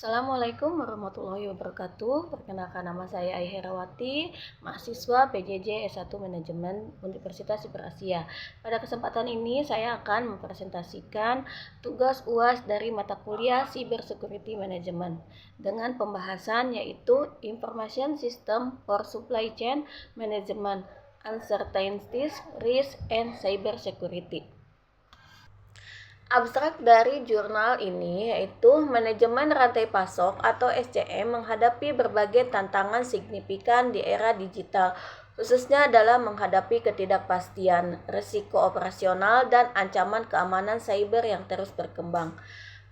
Assalamualaikum warahmatullahi wabarakatuh. Perkenalkan, nama saya Ai Herawati, mahasiswa PJJ S1 Manajemen Universitas Superasia. Pada kesempatan ini saya akan mempresentasikan tugas UAS dari mata kuliah Cyber Security Management dengan pembahasan yaitu Information System for Supply Chain Management, Uncertainties, Risk, and Cyber Security. Abstrak dari jurnal ini yaitu manajemen rantai pasok atau SCM menghadapi berbagai tantangan signifikan di era digital, khususnya dalam menghadapi ketidakpastian, risiko operasional, dan ancaman keamanan cyber yang terus berkembang.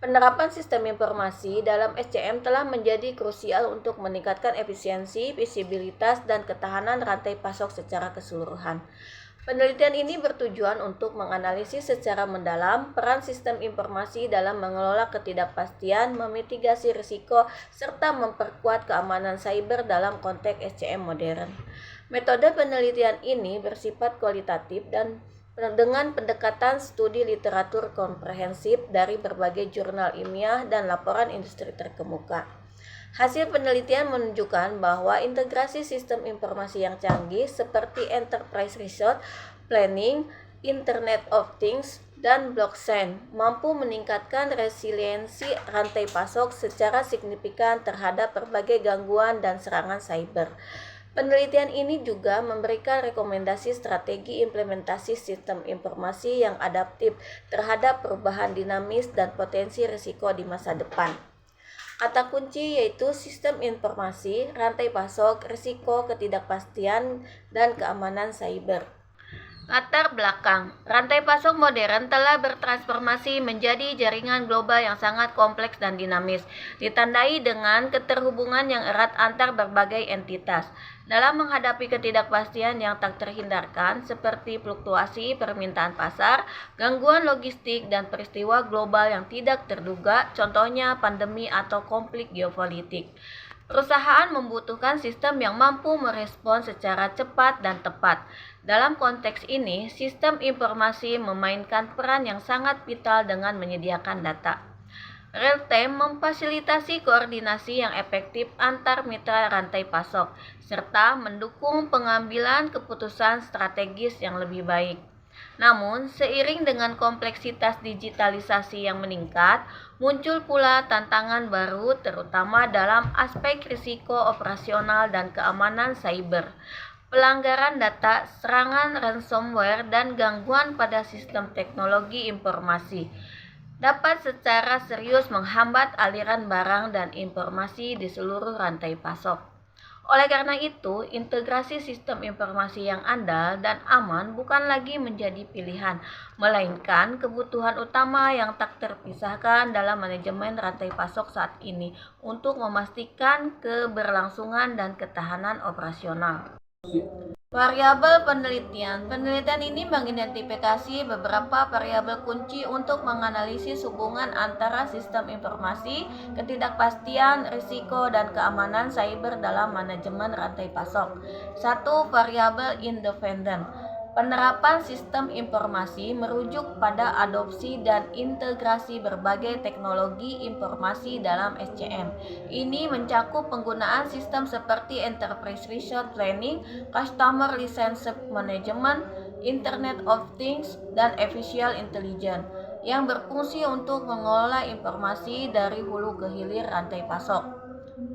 Penerapan sistem informasi dalam SCM telah menjadi krusial untuk meningkatkan efisiensi, visibilitas, dan ketahanan rantai pasok secara keseluruhan. Penelitian ini bertujuan untuk menganalisis secara mendalam peran sistem informasi dalam mengelola ketidakpastian, memitigasi risiko, serta memperkuat keamanan cyber dalam konteks SCM modern. Metode penelitian ini bersifat kualitatif dan dengan pendekatan studi literatur komprehensif dari berbagai jurnal ilmiah dan laporan industri terkemuka. Hasil penelitian menunjukkan bahwa integrasi sistem informasi yang canggih seperti Enterprise Resource Planning, Internet of Things, dan blockchain mampu meningkatkan resiliensi rantai pasok secara signifikan terhadap berbagai gangguan dan serangan cyber. Penelitian ini juga memberikan rekomendasi strategi implementasi sistem informasi yang adaptif terhadap perubahan dinamis dan potensi risiko di masa depan. Kata kunci yaitu sistem informasi, rantai pasok, risiko, ketidakpastian, dan keamanan cyber. Latar belakang, rantai pasok modern telah bertransformasi menjadi jaringan global yang sangat kompleks dan dinamis, ditandai dengan keterhubungan yang erat antar berbagai entitas. Dalam menghadapi ketidakpastian yang tak terhindarkan seperti fluktuasi permintaan pasar, gangguan logistik, dan peristiwa global yang tidak terduga, contohnya pandemi atau konflik geopolitik. Perusahaan membutuhkan sistem yang mampu merespons secara cepat dan tepat. Dalam konteks ini, sistem informasi memainkan peran yang sangat vital dengan menyediakan data real-time, memfasilitasi koordinasi yang efektif antar mitra rantai pasok, serta mendukung pengambilan keputusan strategis yang lebih baik. Namun, seiring dengan kompleksitas digitalisasi yang meningkat, muncul pula tantangan baru terutama dalam aspek risiko operasional dan keamanan cyber. Pelanggaran data, serangan ransomware, dan gangguan pada sistem teknologi informasi dapat secara serius menghambat aliran barang dan informasi di seluruh rantai pasok. Oleh karena itu, integrasi sistem informasi yang andal dan aman bukan lagi menjadi pilihan, melainkan kebutuhan utama yang tak terpisahkan dalam manajemen rantai pasok saat ini untuk memastikan keberlangsungan dan ketahanan operasional. Variabel penelitian. Penelitian ini mengidentifikasi beberapa variabel kunci untuk menganalisis hubungan antara sistem informasi, ketidakpastian, risiko, dan keamanan cyber dalam manajemen rantai pasok. 1. Variabel independen. Penerapan sistem informasi merujuk pada adopsi dan integrasi berbagai teknologi informasi dalam SCM. Ini mencakup penggunaan sistem seperti Enterprise Resource Planning, Customer Relationship Management, Internet of Things, dan Artificial Intelligence yang berfungsi untuk mengelola informasi dari hulu ke hilir rantai pasok.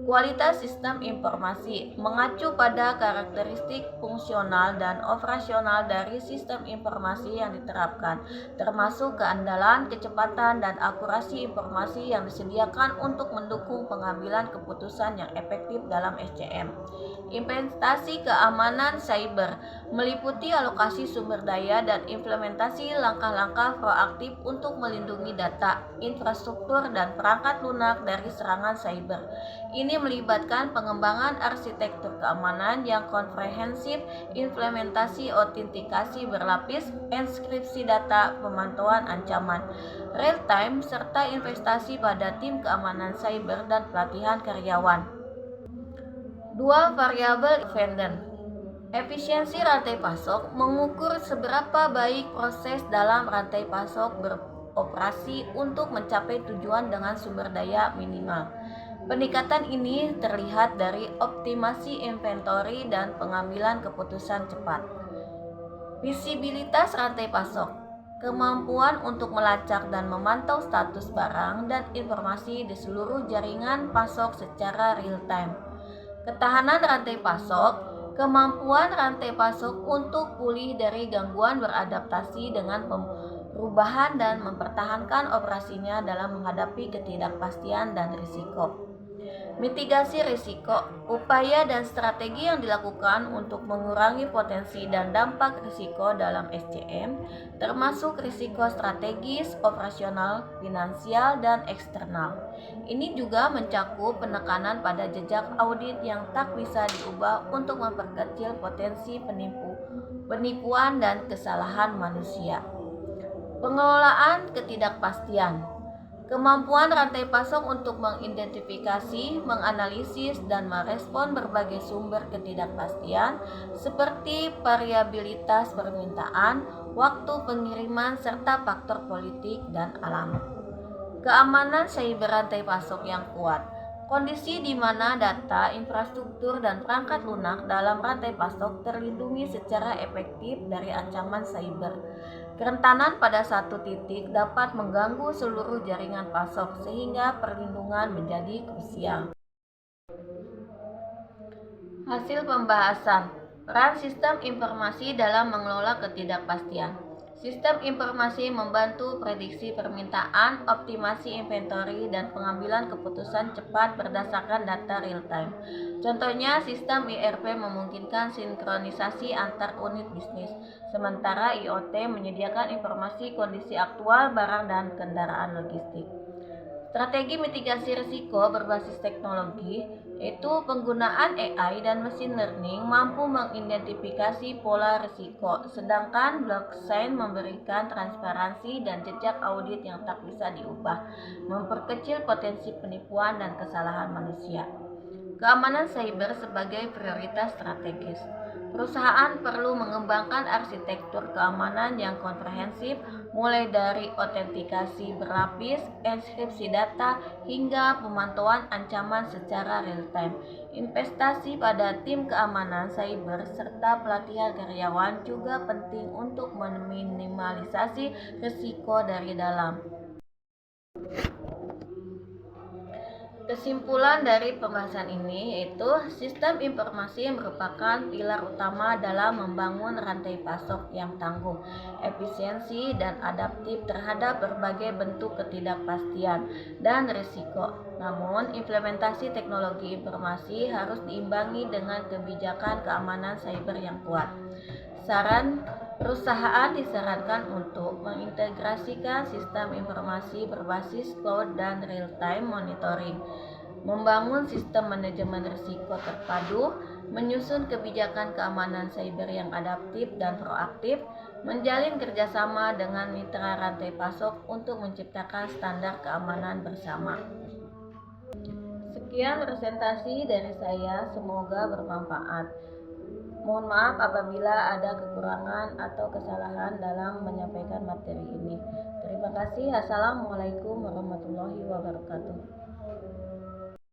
Kualitas sistem informasi mengacu pada karakteristik fungsional dan operasional dari sistem informasi yang diterapkan, termasuk keandalan, kecepatan, dan akurasi informasi yang disediakan untuk mendukung pengambilan keputusan yang efektif dalam SCM. Implementasi keamanan cyber meliputi alokasi sumber daya dan implementasi langkah-langkah proaktif untuk melindungi data, infrastruktur, dan perangkat lunak dari serangan cyber. Ini melibatkan pengembangan arsitektur keamanan yang komprehensif, implementasi autentikasi berlapis, enkripsi data, pemantauan ancaman real-time, serta investasi pada tim keamanan cyber dan pelatihan karyawan. 2. Variabel independen. Efisiensi rantai pasok mengukur seberapa baik proses dalam rantai pasok beroperasi untuk mencapai tujuan dengan sumber daya minimal. Peningkatan ini terlihat dari optimasi inventory dan pengambilan keputusan cepat. Visibilitas rantai pasok, kemampuan untuk melacak dan memantau status barang dan informasi di seluruh jaringan pasok secara real-time. Ketahanan rantai pasok, kemampuan rantai pasok untuk pulih dari gangguan beradaptasi dengan perubahan dan mempertahankan operasinya dalam menghadapi ketidakpastian dan risiko. Mitigasi risiko, upaya dan strategi yang dilakukan untuk mengurangi potensi dan dampak risiko dalam SCM, termasuk risiko strategis, operasional, finansial, dan eksternal. Ini juga mencakup penekanan pada jejak audit yang tak bisa diubah untuk memperkecil potensi penipuan dan kesalahan manusia. Pengelolaan ketidakpastian, kemampuan rantai pasok untuk mengidentifikasi, menganalisis, dan merespon berbagai sumber ketidakpastian seperti variabilitas permintaan, waktu pengiriman, serta faktor politik dan alam. Keamanan cyber rantai pasok yang kuat, kondisi di mana data, infrastruktur, dan perangkat lunak dalam rantai pasok terlindungi secara efektif dari ancaman cyber. Kerentanan pada satu titik dapat mengganggu seluruh jaringan pasok sehingga perlindungan menjadi krusial. Hasil pembahasan, peran sistem informasi dalam mengelola ketidakpastian. Sistem informasi membantu prediksi permintaan, optimasi inventory, dan pengambilan keputusan cepat berdasarkan data real-time. Contohnya, sistem ERP memungkinkan sinkronisasi antar unit bisnis, sementara IoT menyediakan informasi kondisi aktual barang dan kendaraan logistik. Strategi mitigasi risiko berbasis teknologi, yaitu penggunaan AI dan machine learning mampu mengidentifikasi pola risiko, sedangkan blockchain memberikan transparansi dan jejak audit yang tak bisa diubah, memperkecil potensi penipuan dan kesalahan manusia. Keamanan cyber sebagai prioritas strategis. Perusahaan perlu mengembangkan arsitektur keamanan yang komprehensif, mulai dari autentikasi berlapis, enkripsi data, hingga pemantauan ancaman secara real-time. Investasi pada tim keamanan cyber serta pelatihan karyawan juga penting untuk meminimalisasi risiko dari dalam. Kesimpulan dari pembahasan ini yaitu sistem informasi merupakan pilar utama dalam membangun rantai pasok yang tangguh, efisiensi, dan adaptif terhadap berbagai bentuk ketidakpastian dan risiko. Namun, implementasi teknologi informasi harus diimbangi dengan kebijakan keamanan cyber yang kuat. Saran perusahaan disarankan untuk mengintegrasikan sistem informasi berbasis cloud dan real-time monitoring, membangun sistem manajemen risiko terpadu, menyusun kebijakan keamanan cyber yang adaptif dan proaktif, menjalin kerjasama dengan mitra rantai pasok untuk menciptakan standar keamanan bersama. Sekian presentasi dari saya, semoga bermanfaat. Mohon maaf apabila ada kekurangan atau kesalahan dalam menyampaikan materi ini. Terima kasih. Assalamualaikum warahmatullahi wabarakatuh.